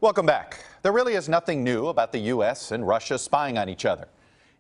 Welcome back. There really is nothing new about the U.S. and Russia spying on each other.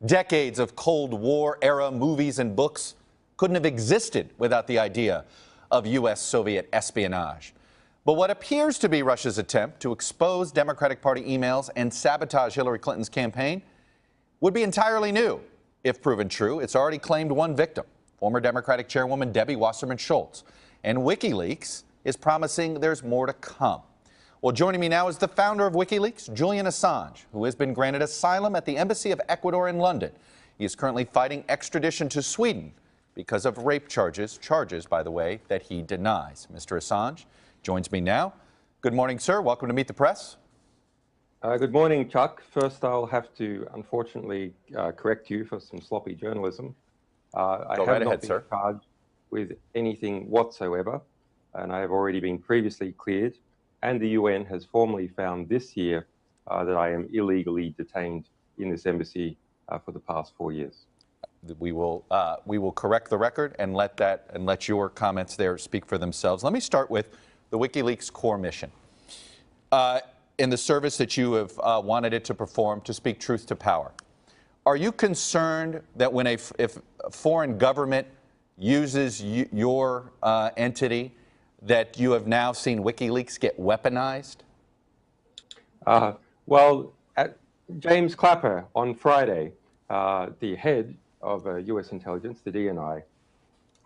Decades of Cold War-era movies and books couldn't have existed without the idea of U.S.-Soviet espionage. But what appears to be Russia's attempt to expose Democratic Party emails and sabotage Hillary Clinton's campaign would be entirely new. If proven true, it's already claimed one victim, former Democratic Chairwoman Debbie Wasserman Schultz. And WikiLeaks is promising there's more to come. Well, joining me now is the founder of WikiLeaks, Julian Assange, who has been granted asylum at the Embassy of Ecuador in London. He is currently fighting extradition to Sweden because of rape charges, by the way, that he denies. Mr. Assange joins me now. Good morning, sir. Welcome to Meet the Press. Good morning, Chuck. First, I'll have to, unfortunately, correct you for some sloppy journalism. I have not been charged with anything whatsoever, and I have already been previously cleared. And the UN has formally found this year that I am illegally detained in this embassy for the past 4 years. We will correct the record and let your comments there speak for themselves. Let me start with the WikiLeaks core mission. In the service that you have wanted it to perform, to speak truth to power. Are you concerned that when if a foreign government uses your entity, that you have now seen WikiLeaks get weaponized? Well, James Clapper on Friday, the head of US intelligence, the DNI,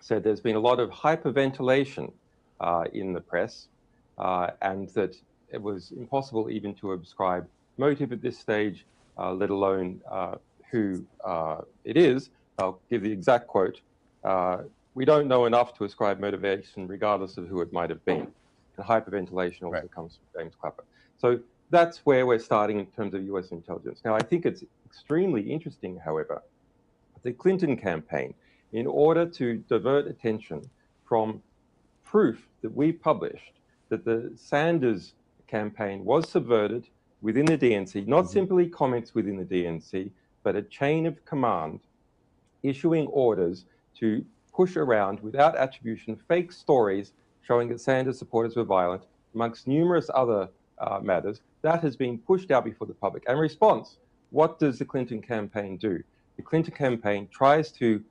said there's been a lot of hyperventilation in the press and that it was impossible even to ascribe motive at this stage, let alone who it is. I'll give the exact quote. We don't know enough to ascribe motivation regardless of who it might have been. And hyperventilation also comes from James Clapper. So that's where we're starting in terms of US intelligence. Now, I think it's extremely interesting, however, the Clinton campaign, in order to divert attention from proof that we published that the Sanders campaign was subverted within the DNC, not simply comments within the DNC, but a chain of command issuing orders to push around without attribution fake stories showing that Sanders supporters were violent, amongst numerous other matters. That has been pushed out before the public. And in response, what does the Clinton campaign do? The Clinton campaign tries to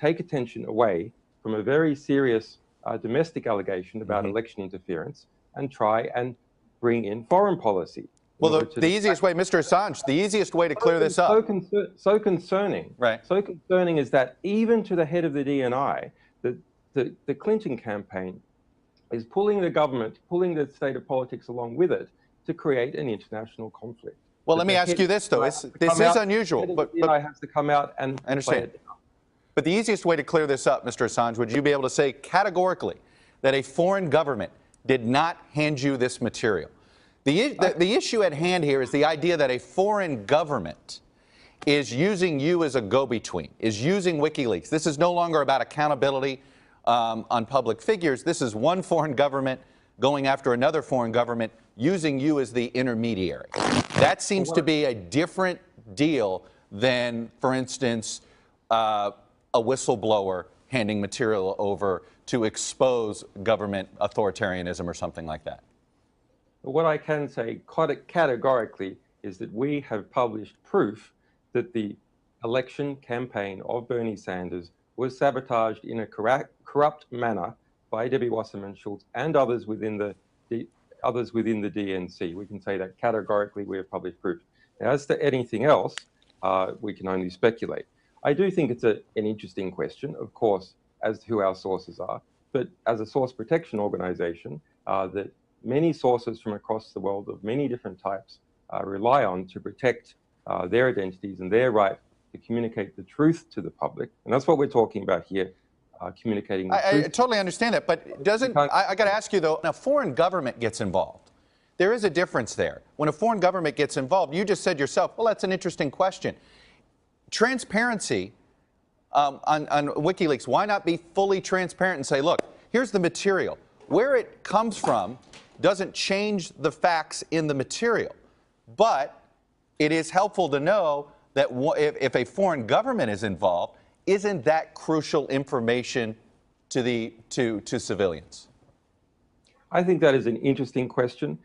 take attention away from a very serious domestic allegation about election interference and try and bring in foreign policy. Well, the easiest way, Mr. Assange, the easiest way to clear this up. So concerning. Right. So concerning is that even to the head of the DNI, the Clinton campaign is pulling the government, pulling the state of politics along with it to create an international conflict. Well, let me ask you this, though. This is unusual. But the DNI has to come out and understand. Play it down. But the easiest way to clear this up, Mr. Assange, would you be able to say categorically that a foreign government did not hand you this material? The issue at hand here is the idea that a foreign government is using you as a go-between, is using WikiLeaks. This is no longer about accountability on public figures. This is one foreign government going after another foreign government, using you as the intermediary. That seems to be a different deal than, for instance, a whistleblower handing material over to expose government authoritarianism or something like that. What I can say categorically is that we have published proof that the election campaign of Bernie Sanders was sabotaged in a corrupt manner by Debbie Wasserman Schultz and others within the DNC. We can say that categorically we have published proof. Now, as to anything else, we can only speculate. I do think it's an interesting question, of course, as to who our sources are. But as a source protection organization, that many sources from across the world of many different types rely on to protect their identities and their right to communicate the truth to the public. And that's what we're talking about here, communicating the truth. I totally understand that, but I got to ask you, though, when a foreign government gets involved, there is a difference there. When a foreign government gets involved, you just said yourself, well, that's an interesting question. Transparency on WikiLeaks, why not be fully transparent and say, look, here's the material. Where it comes from doesn't change the facts in the material. But it is helpful to know that if a foreign government is involved, isn't that crucial information to civilians? I think that is an interesting question.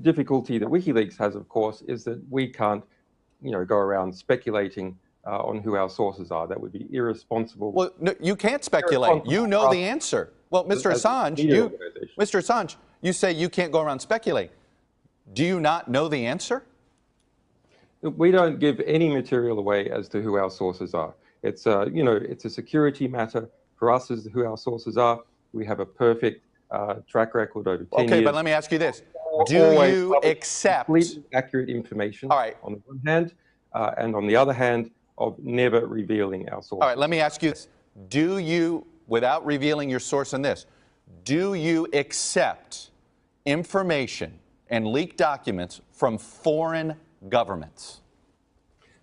difficulty that WikiLeaks has, of course, is that we can't, go around speculating on who our sources are. That would be irresponsible. Well, no, you can't speculate. You know the answer. Well, Mr. Assange, you say you can't go around speculating. Do you not know the answer? We don't give any material away as to who our sources are. It's it's a security matter for us as to who our sources are. We have a perfect track record over 10 years. Okay, but let me ask you this. Do you accept completely accurate information on the one hand, and on the other hand, of never revealing our sources? All right, let me ask you this. Do you, without revealing your source in this, do you accept information and leaked documents from foreign governments?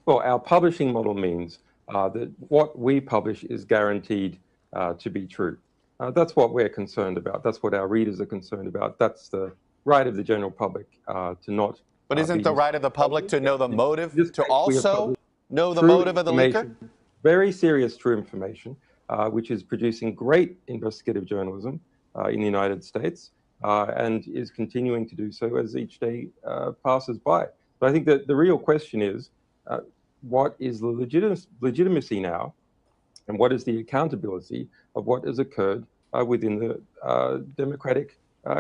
Well, our publishing model means that what we publish is guaranteed to be true. That's what we're concerned about. That's what our readers are concerned about. That's the right of the general public to not. But isn't the right of the public to know the motive, to also know the motive of the leaker? Very serious true information, which is producing great investigative journalism in the United States and is continuing to do so as each day passes by. But I think that the real question is, what is the legitimacy now, and what is the accountability of what has occurred within the Democratic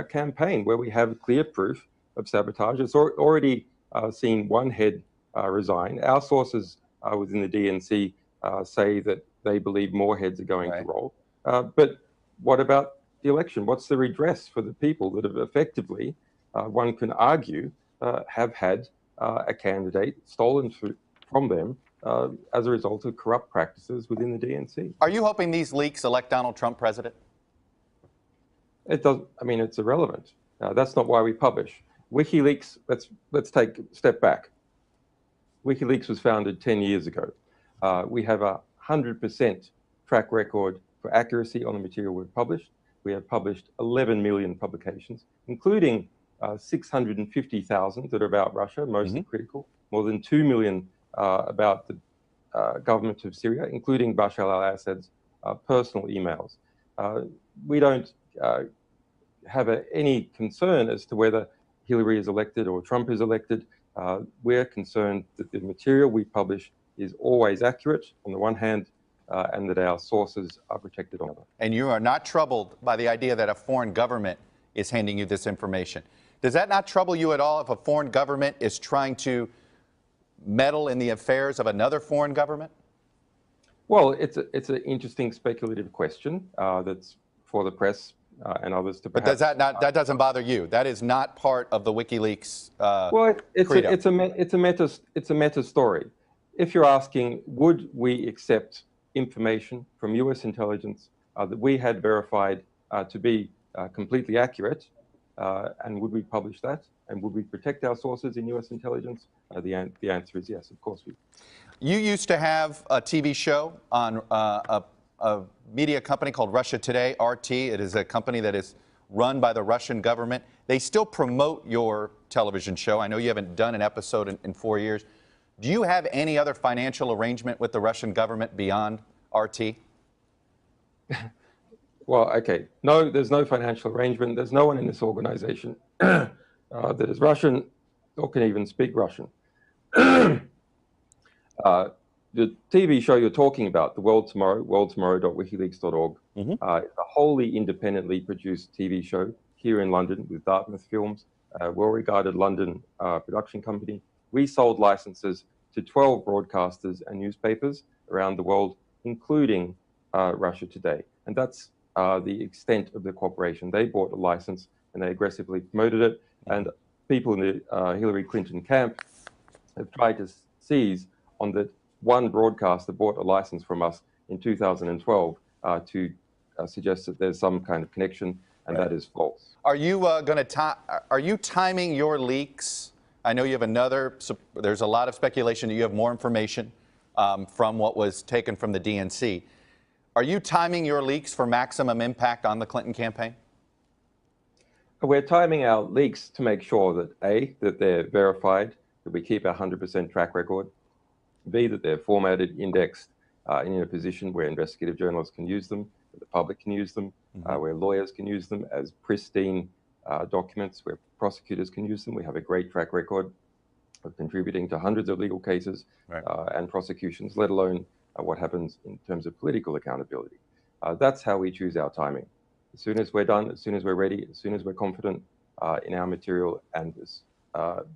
campaign, where we have clear proof of sabotage? It's already seen one head resign. Our sources within the DNC say that they believe more heads are going to roll. But what about the election? What's the redress for the people that have effectively, one can argue, have had a candidate stolen from them as a result of corrupt practices within the DNC? Are you hoping these leaks elect Donald Trump president? It does. I mean, it's irrelevant. That's not why we publish. WikiLeaks, let's take a step back. WikiLeaks was founded 10 years ago. We have a 100% track record for accuracy on the material we've published. We have published 11 million publications, including 650,000 that are about Russia, mostly critical, more than 2 million about the government of Syria, including Bashar al-Assad's personal emails. We don't have any concern as to whether Hillary is elected or Trump is elected. We're concerned that the material we publish is always accurate on the one hand, and that our sources are protected on the other. And you are not troubled by the idea that a foreign government is handing you this information. Does that not trouble you at all if a foreign government is trying to meddle in the affairs of another foreign government? Well, it's an interesting speculative question that's for the press and others to perhaps... But that doesn't bother you? That is not part of the WikiLeaks well, credo. It's a meta story. If you're asking, would we accept information from US intelligence that we had verified to be completely accurate, and would we publish that? And would we protect our sources in US intelligence? The answer is yes, of course we would. You used to have a TV show on a media company called Russia Today, RT. It is a company that is run by the Russian government. They still promote your television show. I know you haven't done an episode in 4 years. Do you have any other financial arrangement with the Russian government beyond RT? Well, okay. No, there's no financial arrangement. There's no one in this organization that is Russian or can even speak Russian. The TV show you're talking about, The World Tomorrow, worldtomorrow.wikileaks.org, is a wholly independently produced TV show here in London with Dartmouth Films, a well-regarded London production company. We sold licenses to 12 broadcasters and newspapers around the world, including Russia Today. And that's the extent of the cooperation. They bought a license and they aggressively promoted it. And people in the Hillary Clinton camp have tried to seize on the one broadcaster bought a license from us in 2012 to suggest that there's some kind of connection, and that is false. Are you are you timing your leaks? I know you have there's a lot of speculation that you have more information from what was taken from the DNC. Are you timing your leaks for maximum impact on the Clinton campaign? We're timing our leaks to make sure that A, that they're verified, that we keep our 100% track record, B, that they're formatted, indexed, in a position where investigative journalists can use them, that the public can use them, where lawyers can use them as pristine documents where prosecutors can use them. We have a great track record of contributing to hundreds of legal cases and prosecutions, let alone what happens in terms of political accountability. That's how we choose our timing. As soon as we're done, as soon as we're ready, as soon as we're confident in our material, and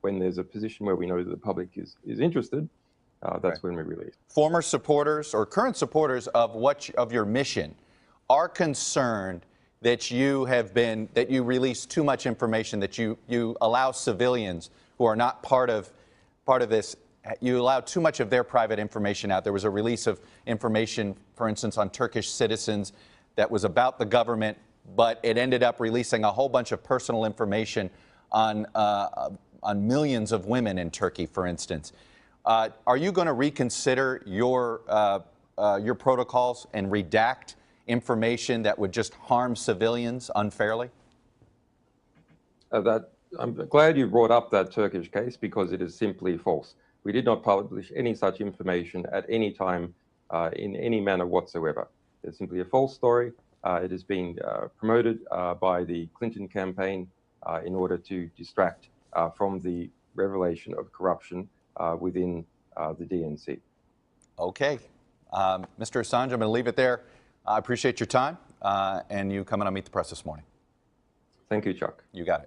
when there's a position where we know that the public is interested, that's when we release. Former supporters or current supporters of your mission are concerned that you release too much information, that you allow civilians who are not part of this, you allow too much of their private information out. There was a release of information, for instance, on Turkish citizens that was about the government, but it ended up releasing a whole bunch of personal information on millions of women in Turkey, for instance. Are you going to reconsider your protocols and redact information that would just harm civilians unfairly? I'm glad you brought up that Turkish case, because it is simply false. We did not publish any such information at any time in any manner whatsoever. It's simply a false story. It has been promoted by the Clinton campaign in order to distract from the revelation of corruption within the DNC. Okay. Mr. Assange, I'm going to leave it there. I appreciate your time and you coming on Meet the Press this morning. Thank you, Chuck. You got it.